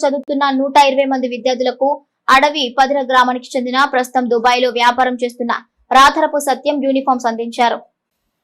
చదువుతున్న 120 మంది విద్యార్థులకు అడవి పదిర గ్రామానికి చెందిన ప్రస్తుతం దుబాయ్ లో వ్యాపారం చేస్తున్న రాథరపు సత్యం యూనిఫామ్స్ అందించారు.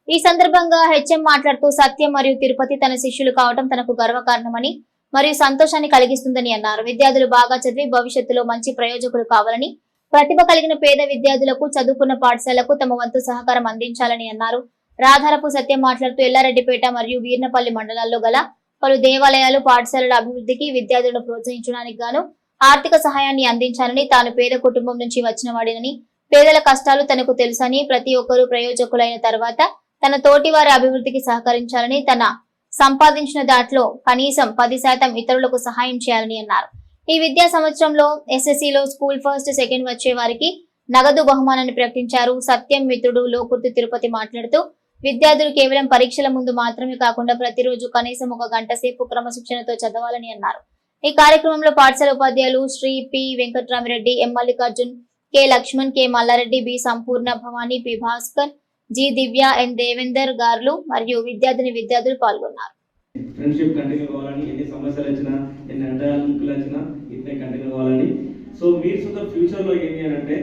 ఈ సందర్భంగా హెచ్ఎం మాట్లాడుతూ సత్యం మరియు తిరుపతి తన శిష్యులు కావడం తనకు గర్వకారణమని మరియు సంతోషాన్ని కలిగిస్తుందని అన్నారు. విద్యార్థులు బాగా చదివి భవిష్యత్తులో మంచి ప్రయోజకులు కావాలని, ప్రతిభ కలిగిన పేద విద్యార్థులకు చదువుకున్న పాఠశాలకు తమ వంతు సహకారం అందించాలని అన్నారు. రాథరపు సత్యం మాట్లాడుతూ ఎల్లారెడ్డిపేట మరియు వీర్నపల్లి మండలాల్లో గల పలు దేవాలయాలు, పాఠశాలల అభివృద్ధికి విద్యార్థులను ప్రోత్సహించడానికి గాను ఆర్థిక సహాయాన్ని అందించాలని, తాను పేద కుటుంబం నుంచి వచ్చిన వాడినని, పేదల కష్టాలు తనకు తెలుసని, ప్రతి ఒక్కరూ ప్రయోజకులైన తర్వాత తన తోటి వారి అభివృద్ధికి సహకరించాలని, తన సంపాదించిన దాంట్లో కనీసం 10% ఇతరులకు సహాయం చేయాలని అన్నారు. ఈ విద్యా సంవత్సరంలో ఎస్ఎస్సిలో స్కూల్ ఫస్ట్, సెకండ్ వచ్చే వారికి నగదు బహుమానాన్ని ప్రకటించారు. సత్యం మిత్రుడు లోకుర్తి తిరుపతి మాట్లాడుతూ విద్యార్థులు కేవలం పరీక్షల ముందు మాత్రమే కాకుండా ప్రతిరోజు కనీసం 1 గంట సేపు క్రమశిక్షణతో చదవాలని అన్నారు. ఈ కార్యక్రమంలో పాఠశాల ఉపాధ్యాయులు Shri P Venkatramireddy, M Mallikarjun, K Lakshman, K Mallareddy, B Sampoorna, Bhavani, P Bhaskar, G Divya, N Devender గారు మరియు విద్యార్థులు పాల్గొన్నారు. ఫ్రెండ్షిప్ కంటిన్యూ కావాలని, ఎన్ని సమస్యలు వచ్చినా, ఎన్ని అడ్డంకులు వచ్చినా ఇట్నే కంటిన్యూ కావాలని. సో మీరు సుధా ఫ్యూచర్ లో ఏంటి అని అంటే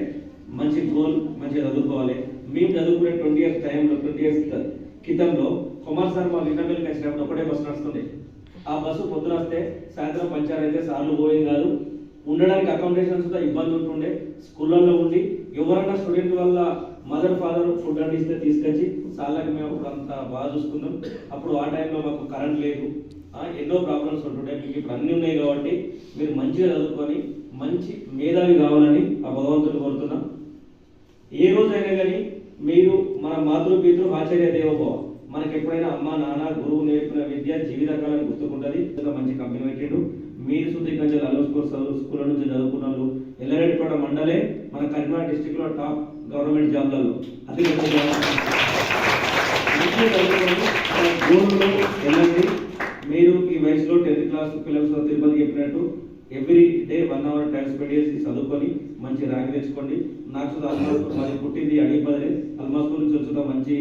మంచి గోల్, మంచిగా చదువుకోవాలి. మేము చదువుకునే 20 years టైంలో, 20 years క్రితంలో కుమార్ సార్ మా విన్నపల్లికి వచ్చినప్పుడు ఒకటే బస్సు నడుస్తుంది. ఆ బస్సు పొద్దున వస్తే సాయంత్రం పంచారు అయితే సార్లు పోయేది కాదు. ఉండడానికి అకామిడేషన్స్ కూడా ఇబ్బంది ఉంటుండే. స్కూళ్ళల్లో ఉండి ఎవరన్నా స్టూడెంట్ వల్ల మదర్ ఫాదర్ ఫుడ్ అందిస్తే తీసుకొచ్చి సార్లకి మేము అప్పుడు అంత బాగా చూసుకున్నాం. అప్పుడు ఆ టైంలో మాకు కరెంట్ లేదు, ఎన్నో ప్రాబ్లమ్స్ ఉంటుండే. మీకు ఇప్పుడు అన్నీ ఉన్నాయి కాబట్టి మీరు మంచిగా చదువుకొని మంచి మేధావి కావాలని ఆ భగవంతుని కోరుతున్నాం. ఏ రోజైనా కానీ మీరు మన మాతృపితృ ఆచార్య దేవోభవ, మనకి ఎప్పుడైనా అమ్మ నాన్న గురువు నేర్పిన విద్య జీవితకాలని గుర్తుకుంటుంది. మంచి కంపెనీ పెట్టిండు. మీరు సుధీ కంచెలు అలోస్కోర్ స్కూల్ నుంచి చదువుకున్న వాళ్ళు ఎల్లారెడ్డిపేట మండలే మన కరీంనగర్ డిస్టిక్ లో టాప్ గవర్నమెంట్ జాబ్లలో అది వెళ్ళండి. మీరు ఈ వయసులో 10th క్లాస్ పిల్లలు తిరుపతి చెప్పినట్టు every day 1 hour time spend చేసి చదువుకొని మంచి ర్యాంక్ తెచ్చుకోండి. నాకు సుధా అల్మాస్పూర్ మాది పుట్టింది అడిగిపదే, అల్మాస్పూర్ నుంచి వచ్చుదా మంచి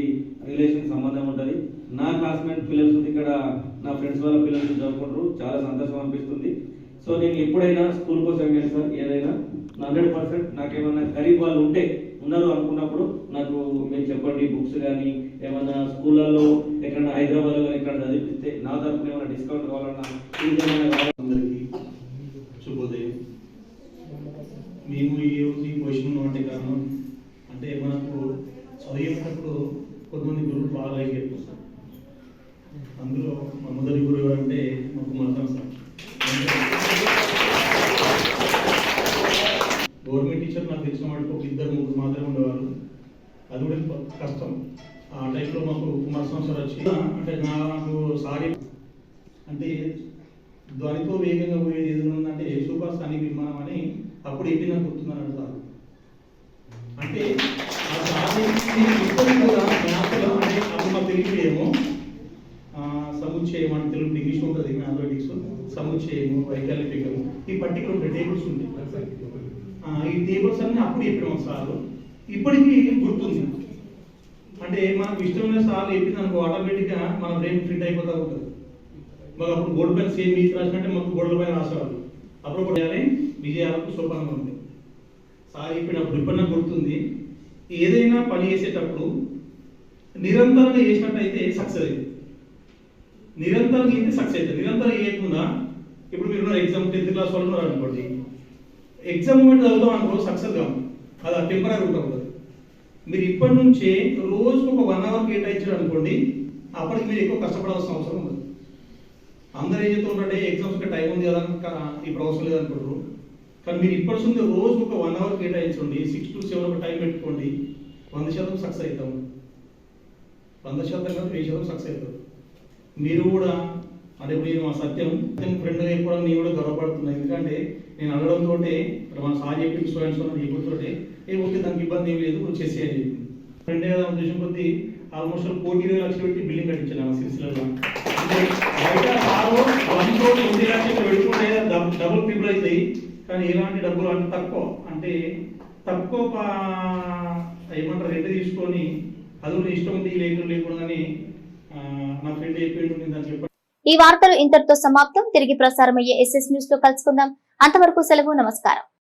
రిలేషన్ సంబంధం ఉంటుంది. నా క్లాస్మేట్ పిల్లలు ఇక్కడ నా ఫ్రెండ్స్ వాళ్ళ పిల్లలు చదువుకుంటారు, చాలా సంతోషం అనిపిస్తుంది. సో నేను ఎప్పుడైనా స్కూల్ కోసం కానీ సార్ ఏదైనా 100% నాకేమన్నా గరీబ్ వాళ్ళు ఉన్నారు అనుకున్నప్పుడు నాకు మీరు చెప్పండి. బుక్స్ కానీ ఏమన్నా స్కూళ్ళల్లో ఎక్కడన్నా హైదరాబాద్లో కానీ ఎక్కడ చదివిస్తే నా తరఫున ఏమైనా డిస్కౌంట్ కావాలన్నా అందరికీ శుభోదయం. మేము ఈ రోజు ఈ పొజిషన్ అంటే కారణం అంటే మనకు చదివేటప్పుడు కొంతమంది గురువులు బాగా లైక్ చేస్తారు. అందులో మా మొదటి గురువు ఎవరంటే మాకు మల్కం సార్. గవర్నమెంట్ టీచర్ నాకు తెలిసిన వాడికి ఒక 2-3 మాత్రమే ఉండేవారు. అది కూడా కష్టం. ఆ టైంలో మాకు కుమార్ సార్ వచ్చి అంటే నాకు సారీ అంటే ధ్వనితో వేగంగా పోయేది ఏదైనా ఉందంటే సూపర్ సానిక్ విమానం అని అప్పుడు ఎట్టి నాకు గుర్తుందని సార్. అంటే ఆ సారి ఇప్పటికి కూడా మ్యాథ్లో అంటే అప్పుడు మాకు తెలియదేమో సముచ్చయం అంటే తెలుగు ఇంగ్లీష్ ఉంటుంది, మ్యాథమెటిక్స్ సముచ్చయము, వైకల్పికము, ఈ పర్టికులర్ టేబుల్స్ ఉంటాయి. ఈ టేబుల్స్ అన్నీ అప్పుడు చెప్పినాం సార్, ఇప్పటికీ గుర్తుంది. అంటే మనకు ఇష్టమైన సార్లు చెప్పింది అనుకో ఆటోమేటిక్గా మన బ్రెయిన్ ఫిట్ అయిపోతూ ఉంటుంది. మాకు అప్పుడు బోర్డు పైన సేమ్ ఈత రాసినట్టే మాకు బోర్డుల పైన రాసేవాళ్ళు. అప్పుడు కూడా విజయాలకు సోపానంగా ఉంది. సార్ చెప్పినప్పుడు ఇప్పుడు నాకు గుర్తుంది. ఏదైనా పని చేసేటప్పుడు నిరంతరంగా చేసినట్టయితే సక్సెస్ అయింది. నిరంతరంగా అయితే సక్సెస్ అవుతుంది. నిరంతరం చేయకుండా ఇప్పుడు మీరు ఎగ్జామ్ 10th క్లాస్ వాళ్ళు ఉన్నారు అనుకోండి, ఎగ్జామ్ మూమెంట్ చదువుతాం అనుకో సక్సెస్ కాదు, అది టెంపరీ ఉంటుంది. మీరు ఇప్పటి నుంచే రోజుకు ఒక 1 hour కేటాయించారు అనుకోండి, అప్పటికి మీరు ఎక్కువ కష్టపడాల్సిన అవసరం ఉండదు. అందరూ ఏం చెప్తూ ఉంటే ఎగ్జామ్స్కి టైం ఉంది కదా ఇప్పుడు అవసరం లేదనుకుంటారు. కానీ మీరు ఇప్పటి నుంచి రోజుకు ఒక 1 hour కేటాయించండి, 6 to 7 ఒక టైం పెట్టుకోండి, 100% సక్సెస్ అవుతాం. 100% కాదు 1000% సక్సెస్ అవుతాం. మీరు కూడా అంటే ఇప్పుడు నేను మా సత్యం ఫ్రెండ్గా చెప్పడం నేను కూడా గర్వపడుతున్నాను. ఎందుకంటే నేను అడగడంతో మన సార్ చెప్పి స్టూడెంట్స్ చెప్పుతుంటే ఓకే దానికి ఇబ్బంది ఏం లేదు వచ్చేసి అని చెప్పింది. ఫ్రెండే కదా ఉద్దేశం కొద్దీ ఆల్మోస్ట్ 1,20 లక్షలు పెట్టి బిల్డింగ్ కట్టించాను సిరిసిల్లలో. అంటే బయట సారు 1,20 లక్షలు పెట్టుకుంటే డబుల్ ట్రిపుల్ అవుతాయి. కానీ ఎలాంటి డబ్బులు అంటే తక్కువ ఏమంటారు రెంట్ తీసుకొని అది కూడా ఇష్టం ఉంది లేకుండా కానీ నా ఫ్రెండ్ చెప్పేది నేను దాన్ని చెప్పాను. ఈ వార్తలు ఇంతటితో సమాప్తం. తిరిగి ప్రసారమయ్యే SS న్యూస్ లో కలుసుకుందాం. అంతవరకు సెలవు. నమస్కారం.